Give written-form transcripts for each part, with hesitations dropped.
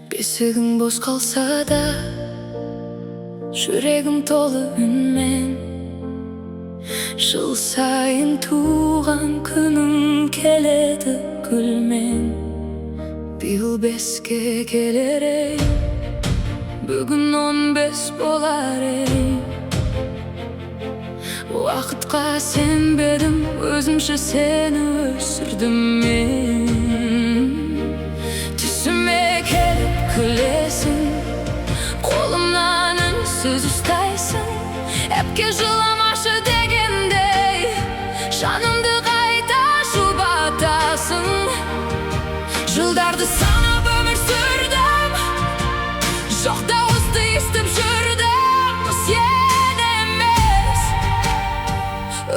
Бесігің бос қалса да, жүрегім толы үнмен. Жыл сайын туған күнің келеді гүлмен. Биыл 5-ке келер ей, бүгін 15 болар ей. Уақытқа сенбедім, өзімше сені өсірдім мен. Түсіме келіп күлесің, қолымнан үнсіз ұстайсың. Әпке жыламашы дегендей, жанымды қайта жұбатасың. Жылдарды санап өмір сүрдім, жоқ дауысты естіп жүрдім. Сен емес,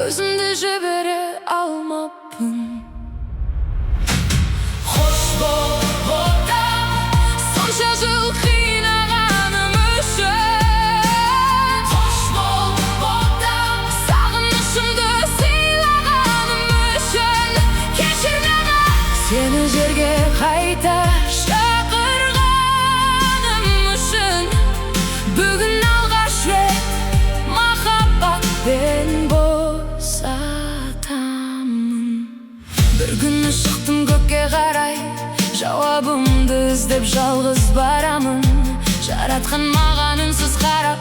өзімді жібере алмаппын. Қош бол отам, сонша жыл қинағаным үшін. Қош бол отам, сағынышымды сыйлағаным үшін. Кешір мені, сені жерге қайта шақырғаным үшін. Бүгін алғаш рет махаббатпен босатамын. Бір күні шықтым көкке қарай, жауабымды іздеп жалғыз барамын. Жаратқан маған үнсіз қарап,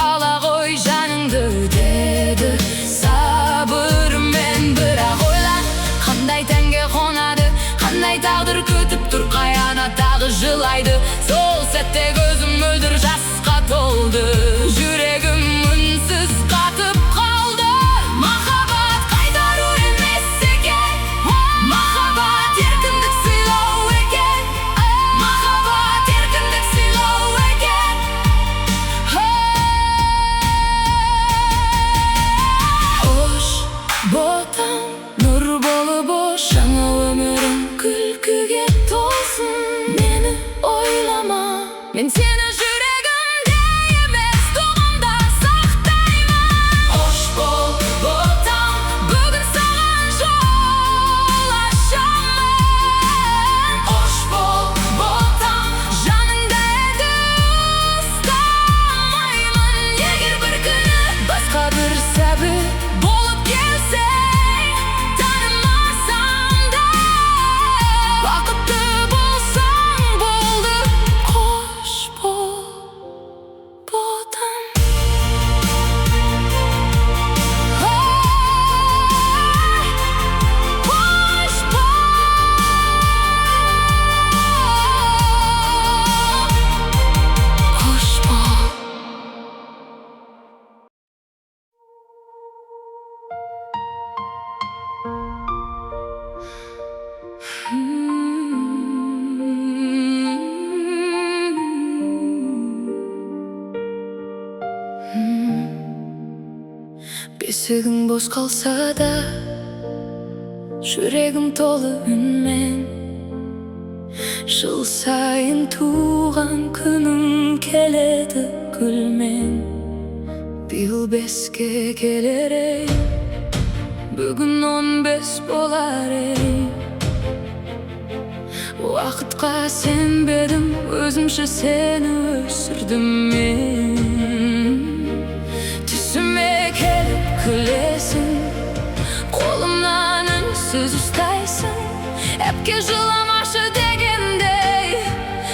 ала ғой жаныңды деді сабырмен. Бірақ ойлан, қандай тәнге қонады, қандай тағдыр күтіп тұр, қиянат тағы жылайды. Сол сәтте көзім мөлдір жасқа толды, жүрегім үнсіз қатып қалды. Махаббат қайтару емес екен, махаббат еркіндік сыйлау екен. Махаббат еркіндік сыйлау екен. Қош ботам, нұр болып ош, жаңа өмірім күлкіге толсын. Мені ойлама, мен сені жүрегімде емес, туғанда сақтаймын. Қош бол ботам, бүгін саған жол ашамын. Қош бол ботам, жаныңда еді ұстамаймын. Егер бір күні басқа бір сәбі болып келсең, танымасам да бақытты болсаң болды. Қош бол ботам. Қош бол, қош бол. Бесігің бос қалса да, жүрегім толы үнмен. Жыл сайын туған күнің келеді гүлмен. Биыл 5-ке келер ей, бүгін 15 болар ей. Уақытқа сенбедім, өзімше сені өсірдім мен. Түсіме келіп күлесің, қолымнан үнсіз ұстайсың. Әпке жыламашы дегендей,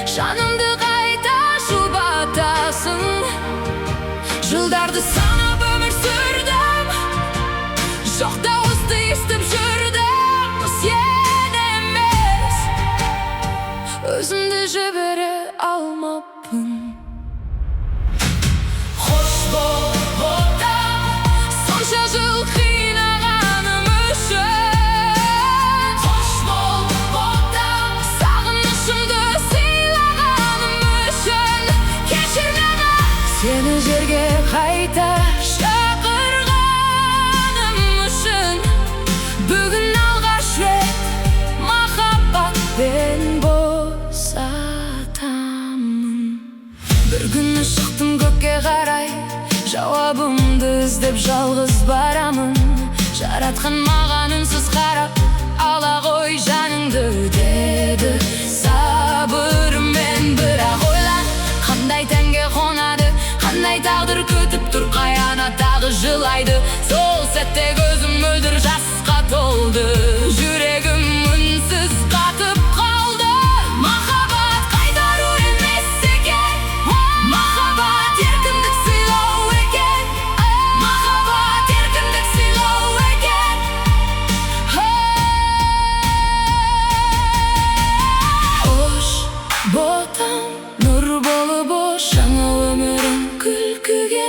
жанымды қайта жұбатасың. Жылдарды санап өмір сүрдім, жоқ дауысты естіп жүрдім. Сен емес, өзімді жібере алмаппын. Қош бол отам, сонша жыл қинағаным үшін. Қош бол отам, сағынышымды сыйлағаным үшін. Кешір мені, сені жерге қайта шақырғаным үшін. Бүгін алғаш рет махаббатпен босатамын. Бір күні шықтым көкке қарай, жауабымды іздеп жалғыз барамын. Жаратқан маған үнсіз қарап, ала ғой жаныңды деді сабырмен. Бірақ сәтте көзім мөлдір жасқа толды, жүрегім үнсіз қатып қалды. Махаббат қайтару емес екен, махаббат еркіндік сыйлау екен, махаббат еркіндік сыйлау екен. Қош ботам, нұр болып жаңа өмірім күлкіге